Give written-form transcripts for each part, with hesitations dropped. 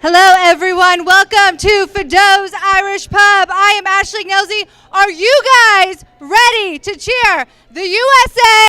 Hello, everyone. Welcome to Fadó's Irish Pub. I am Ashley Gnelsey. Are you guys ready to cheer the USA?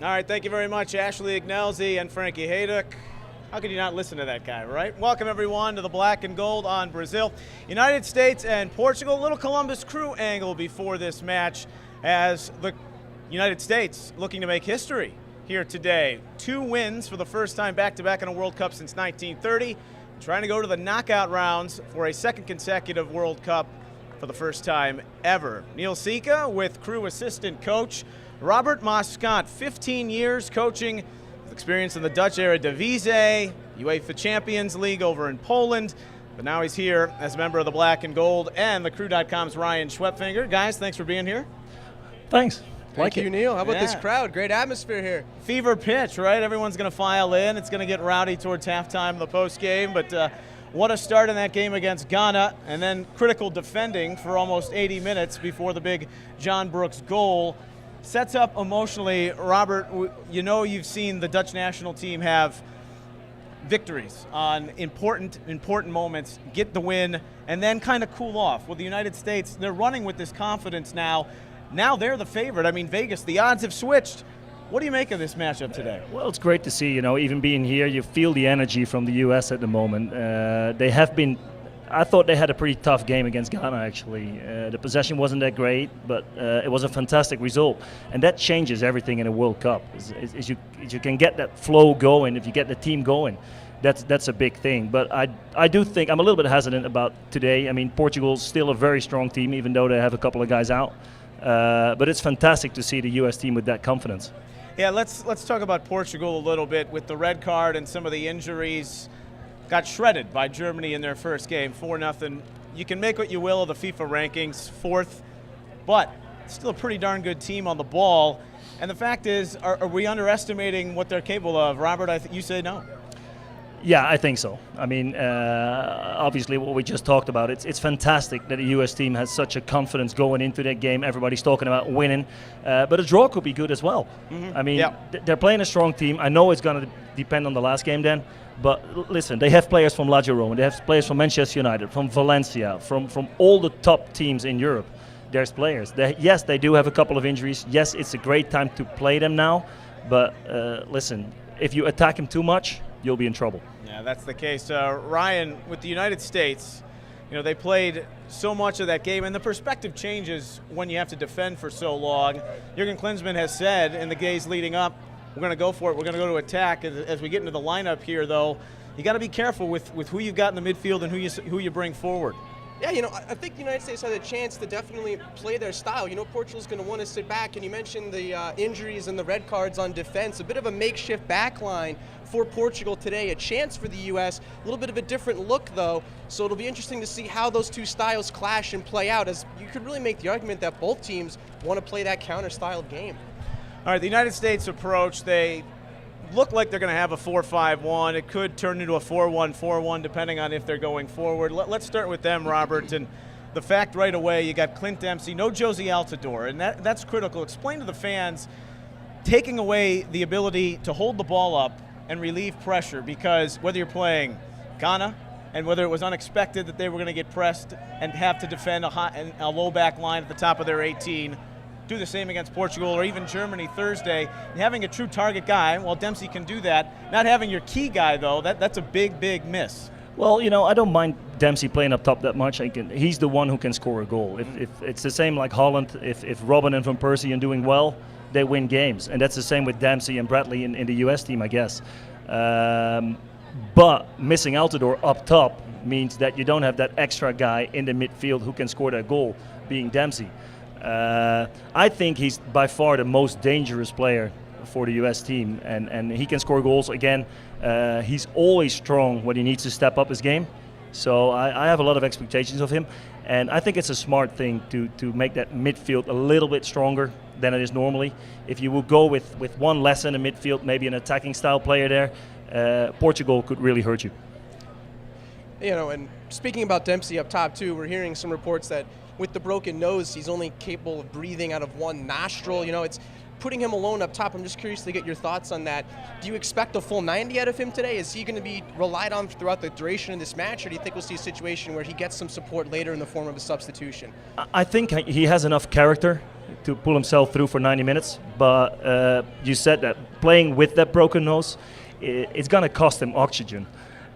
All right, thank you very much, Ashley Gnelsey and Frankie Hayduck. How could you not listen to that guy, right? Welcome, everyone, to the Black and Gold on Brazil. United States and Portugal, little Columbus Crew angle before this match as the United States looking to make history here today. 2 wins for the first time back-to-back in a World Cup since 1930. Trying to go to the knockout rounds for a second consecutive World Cup for the first time ever. Neil Sika with crew assistant coach Robert Moscott, 15 years coaching, with experience in the Dutch Eredivisie, UEFA Champions League over in Poland, but now he's here as a member of the Black and Gold and the Crew.com's Ryan Schwepfinger. Guys, thanks for being here. Thanks. Thank you, Neil. How about this crowd? Great atmosphere here. Fever pitch, right? Everyone's going to file in. It's going to get rowdy towards halftime of the post game, but what a start in that game against Ghana, and then critical defending for almost 80 minutes before the big John Brooks goal. Sets up emotionally. Robert, you know you've seen the Dutch national team have victories on important moments, get the win, and then kind of cool off. With the United States, they're running with this confidence now. Now they're the favorite. I mean, Vegas, the odds have switched. What do you make of this matchup today? Well, it's great to see, even being here, you feel the energy from the U.S. at the moment. They have been, I thought they had a pretty tough game against Ghana, actually. The possession wasn't that great, but it was a fantastic result. And that changes everything in a World Cup. Is you can get that flow going, if you get the team going, that's a big thing. But I do think, I'm a little bit hesitant about today. I mean, Portugal's still a very strong team, even though they have a couple of guys out. But it's fantastic to see the U.S. team with that confidence. Yeah, let's talk about Portugal a little bit with the red card and some of the injuries. Got shredded by Germany in their first game, 4-0. You can make what you will of the FIFA rankings, fourth, but still a pretty darn good team on the ball. And the fact is, are we underestimating what they're capable of? Robert, you say no. Yeah, I think so. I mean, obviously what we just talked about, it's fantastic that the U.S. team has such a confidence going into that game. Everybody's talking about winning, but a draw could be good as well. Mm-hmm. I mean, they're playing a strong team. I know it's going to depend on the last game then, but listen, they have players from Lazio Roma, they have players from Manchester United, from Valencia, from all the top teams in Europe. There's players. Yes, they do have a couple of injuries. Yes, it's a great time to play them now, but listen, if you attack them too much, you'll be in trouble. Yeah, that's the case. Ryan, with the United States, they played so much of that game, and the perspective changes when you have to defend for so long. Jurgen Klinsmann has said in the days leading up, we're going to go for it, we're going to go to attack. As we get into the lineup here, though, you got to be careful with who you've got in the midfield and who you bring forward. Yeah, I think the United States had a chance to definitely play their style. Portugal's going to want to sit back, and you mentioned the injuries and the red cards on defense. A bit of a makeshift back line for Portugal today, a chance for the U.S., a little bit of a different look, though, so it'll be interesting to see how those two styles clash and play out, as you could really make the argument that both teams want to play that counter style of game. All right, the United States approach, they look like they're going to have a 4-5-1. It could turn into a 4-1-4-1 depending on if they're going forward. Let's start with them, Robert. And the fact right away, you got Clint Dempsey, no Josie Altidore, and that's critical. Explain to the fans, taking away the ability to hold the ball up and relieve pressure, because whether you're playing Ghana and whether it was unexpected that they were going to get pressed and have to defend a low back line at the top of their 18, do the same against Portugal or even Germany Thursday. Having a true target guy, well, Dempsey can do that. Not having your key guy, though, that's a big miss. Well, I don't mind Dempsey playing up top that much. He's the one who can score a goal. If it's the same like Holland, if Robben and Van Persie are doing well, they win games. And that's the same with Dempsey and Bradley in the U.S. team, I guess. But missing Altidore up top means that you don't have that extra guy in the midfield who can score that goal, being Dempsey. I think he's by far the most dangerous player for the U.S. team, and he can score goals. Again, he's always strong when he needs to step up his game. So I have a lot of expectations of him, and I think it's a smart thing to make that midfield a little bit stronger than it is normally. If you would go with one less in the midfield, maybe an attacking style player there, Portugal could really hurt you. And speaking about Dempsey up top too, we're hearing some reports that with the broken nose, he's only capable of breathing out of one nostril. It's putting him alone up top. I'm just curious to get your thoughts on that. Do you expect a full 90 out of him today? Is he going to be relied on throughout the duration of this match, or do you think we'll see a situation where he gets some support later in the form of a substitution? I think he has enough character to pull himself through for 90 minutes, but you said that playing with that broken nose, it's going to cost him oxygen.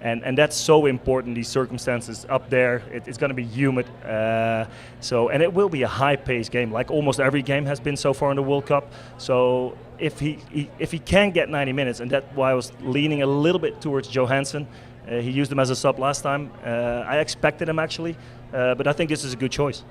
And that's so important, these circumstances up there. It's going to be humid. And it will be a high-paced game, like almost every game has been so far in the World Cup. So if he can get 90 minutes, and that's why I was leaning a little bit towards Johansson. He used him as a sub last time. I expected him, actually. But I think this is a good choice.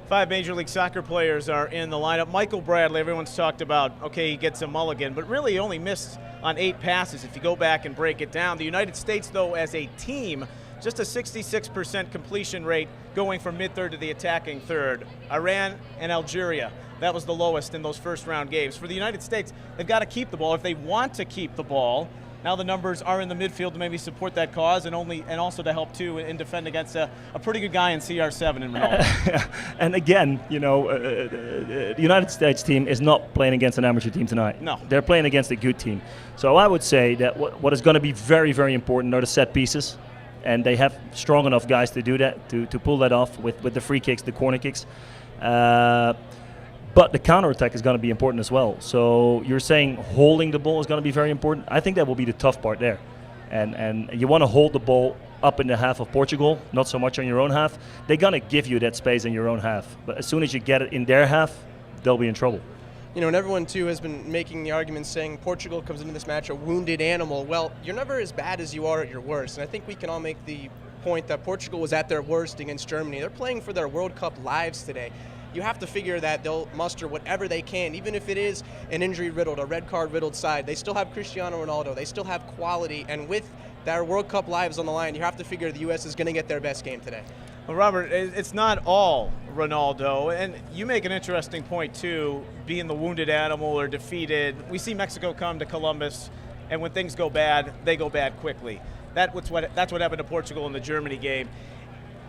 5 Major League Soccer players are in the lineup. Michael Bradley, everyone's talked about, okay, he gets a mulligan, but really he only missed on 8 passes if you go back and break it down. The United States, though, as a team, just a 66% completion rate going from mid-third to the attacking third. Iran and Algeria, that was the lowest in those first-round games. For the United States, they've got to keep the ball. If they want to keep the ball, now the numbers are in the midfield to maybe support that cause and also to help, too, and defend against a pretty good guy in CR7 in Ronaldo. And again, the United States team is not playing against an amateur team tonight. No. They're playing against a good team. So I would say that what is going to be very, very important are the set pieces. And they have strong enough guys to do that, to pull that off with the free kicks, the corner kicks. But the counterattack is going to be important as well. So you're saying holding the ball is going to be very important. I think that will be the tough part there. And you want to hold the ball up in the half of Portugal, not so much on your own half. They're going to give you that space in your own half. But as soon as you get it in their half, they'll be in trouble. And everyone, too, has been making the argument saying Portugal comes into this match a wounded animal. Well, you're never as bad as you are at your worst. And I think we can all make the point that Portugal was at their worst against Germany. They're playing for their World Cup lives today. you have to figure that they'll muster whatever they can, even if it is an injury-riddled, a red card-riddled side. They still have Cristiano Ronaldo. They still have quality, and with their World Cup lives on the line, you have to figure the U.S. is going to get their best game today. Well, Robert, it's not all Ronaldo, and you make an interesting point too, being the wounded animal or defeated. We see Mexico come to Columbus, and when things go bad, they go bad quickly. That's what happened to Portugal in the Germany game.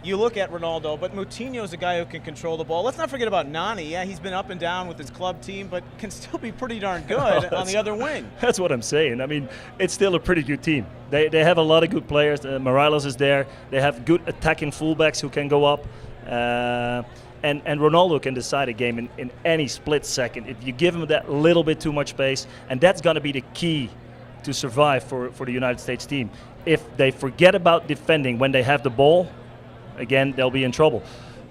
You look at Ronaldo, but Moutinho's a guy who can control the ball. Let's not forget about Nani. Yeah, he's been up and down with his club team, but can still be pretty darn good on the other wing. That's what I'm saying. I mean, it's still a pretty good team. They have a lot of good players. Morelos is there. They have good attacking fullbacks who can go up. And Ronaldo can decide a game in any split second if you give him that little bit too much space. And that's going to be the key to survive for the United States team. If they forget about defending when they have the ball, again, they'll be in trouble.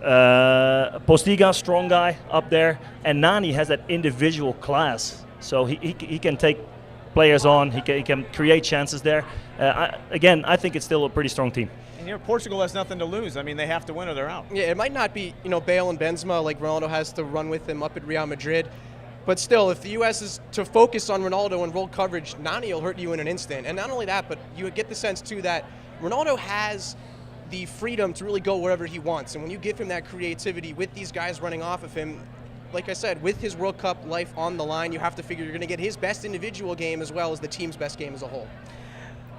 Postiga, strong guy up there, and Nani has that individual class, so he can take players on. He can create chances there. I think it's still a pretty strong team. And Portugal has nothing to lose. I mean, they have to win or they're out. Yeah, it might not be Bale and Benzema like Ronaldo has to run with him up at Real Madrid. But still, if the U.S. is to focus on Ronaldo and roll coverage, Nani will hurt you in an instant. And not only that, but you get the sense, too, that Ronaldo has the freedom to really go wherever he wants. And when you give him that creativity with these guys running off of him, like I said, with his World Cup life on the line, you have to figure you're going to get his best individual game as well as the team's best game as a whole.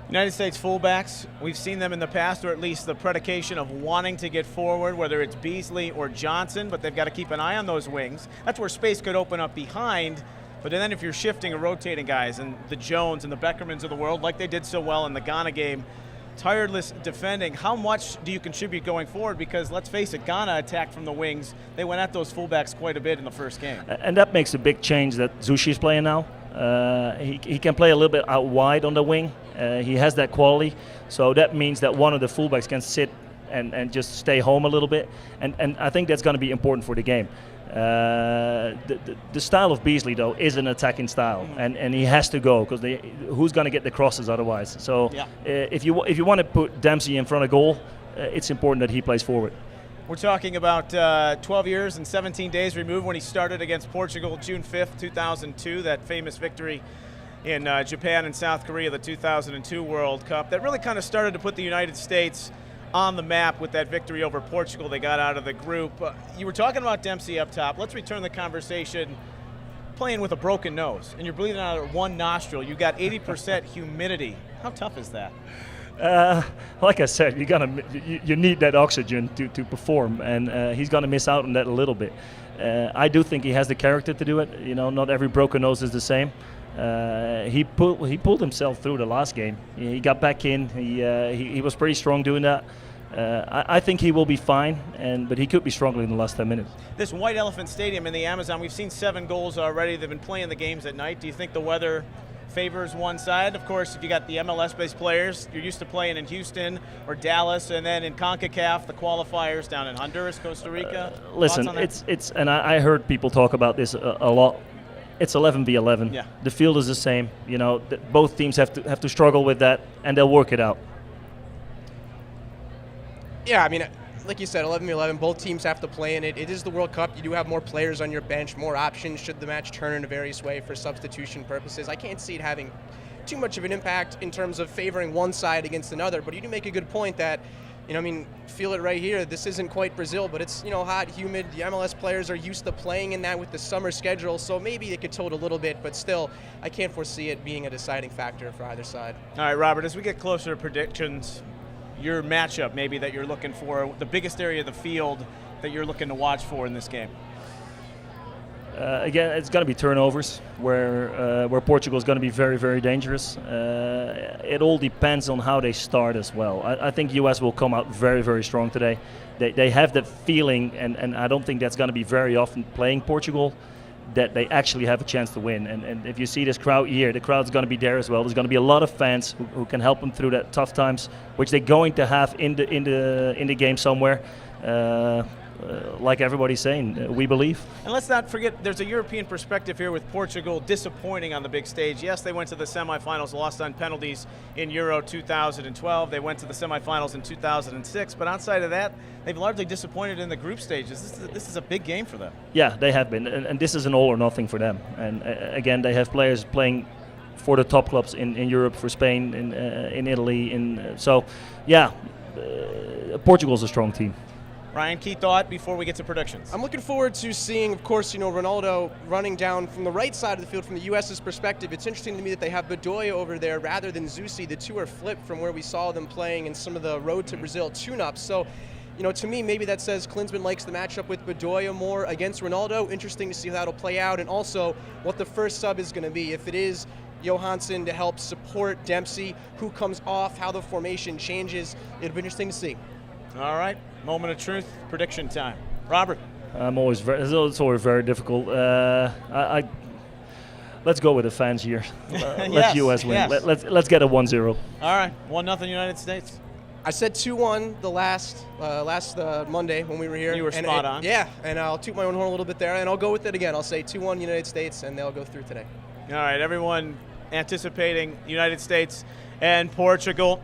United States fullbacks, we've seen them in the past, or at least the predication of wanting to get forward, whether it's Beasley or Johnson, but they've got to keep an eye on those wings. That's where space could open up behind. But then if you're shifting or rotating guys, and the Jones and the Beckermans of the world, like they did so well in the Ghana game, tireless defending, how much do you contribute going forward? Because let's face it, Ghana attacked from the wings. They went at those fullbacks quite a bit in the first game. And that makes a big change that Zushi's playing now. He can play a little bit out wide on the wing. He has that quality. So that means that one of the fullbacks can sit and just stay home a little bit. And I think that's going to be important for the game. The style of Beasley, though, is an attacking style, and he has to go because who's going to get the crosses otherwise? So if you want to put Dempsey in front of goal, it's important that he plays forward. We're talking about 12 years and 17 days removed when he started against Portugal June 5th, 2002, that famous victory in Japan and South Korea, the 2002 World Cup. That really kind of started to put the United States on the map with that victory over Portugal. They got out of the group. You were talking about Dempsey up top. Let's return the conversation. Playing with a broken nose, and you're breathing out of one nostril. You got 80% humidity. How tough is that? Like I said, you need that oxygen to perform, and he's going to miss out on that a little bit. I do think he has the character to do it. Not every broken nose is the same. He pulled himself through the last game. He got back in. He was pretty strong doing that. I think he will be fine, but he could be stronger in the last 10 minutes. This White Elephant Stadium in the Amazon, we've seen 7 goals already. They've been playing the games at night. Do you think the weather favors one side? Of course, if you got the MLS-based players, you're used to playing in Houston or Dallas, and then in CONCACAF, the qualifiers down in Honduras, Costa Rica. Listen, and I heard people talk about this a lot. It's 11v11. Yeah. The field is the same. Both teams have to struggle with that, and they'll work it out. Yeah, I mean, like you said, 11v11, both teams have to play in it. It is the World Cup. You do have more players on your bench, more options should the match turn in a various way for substitution purposes. I can't see it having too much of an impact in terms of favoring one side against another, but you do make a good point that, feel it right here. This isn't quite Brazil, but it's, hot, humid. The MLS players are used to playing in that with the summer schedule, so maybe it could tilt a little bit, but still, I can't foresee it being a deciding factor for either side. All right, Robert, as we get closer to predictions, your matchup maybe that you're looking for, the biggest area of the field that you're looking to watch for in this game? Again, it's going to be turnovers, where Portugal is going to be very, very dangerous. It all depends on how they start as well. I think U.S. will come out very, very strong today. They have that feeling, and I don't think that's going to be very often playing Portugal, that they actually have a chance to win. And if you see this crowd here, the crowd's going to be there as well. There's going to be a lot of fans who can help them through that tough times, which they're going to have in the game somewhere. like everybody's saying, we believe. And let's not forget, there's a European perspective here with Portugal disappointing on the big stage. Yes, they went to the semifinals, lost on penalties in Euro 2012. They went to the semifinals in 2006. But outside of that, they've largely disappointed in the group stages. This is a big game for them. Yeah, they have been. And this is an all or nothing for them. And again, they have players playing for the top clubs in Europe, for Spain, in Italy. Portugal's a strong team. Ryan, key thought before we get to predictions. I'm looking forward to seeing, of course, Ronaldo running down from the right side of the field from the U.S.'s perspective. It's interesting to me that they have Bedoya over there rather than Zusi. The two are flipped from where we saw them playing in some of the Road to Brazil tune-ups. So, to me, maybe that says Klinsmann likes the matchup with Bedoya more against Ronaldo. Interesting to see how that'll play out, and also what the first sub is going to be. If it is Johansson to help support Dempsey, who comes off, how the formation changes, it'll be interesting to see. All right, moment of truth, prediction time. Robert. It's always very difficult. Let's go with the fans here. Let's US win. Yes. Let's get a 1-0. All right, 1-0 United States. I said 2-1 the last Monday when we were here. You were spot on. Yeah, and I'll toot my own horn a little bit there, and I'll go with it again. I'll say 2-1 United States, and they'll go through today. All right, everyone anticipating United States and Portugal.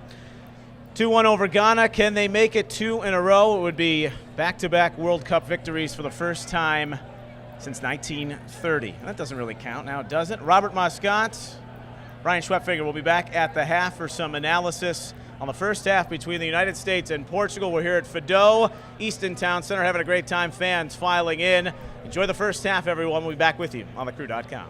2-1 over Ghana. Can they make it 2 in a row? It would be back-to-back World Cup victories for the first time since 1930. That doesn't really count now, does it? Robert Moscott, Brian Schwepfinger will be back at the half for some analysis on the first half between the United States and Portugal. We're here at Fadó, Easton Town Center, having a great time. Fans filing in. Enjoy the first half, everyone. We'll be back with you on thecrew.com.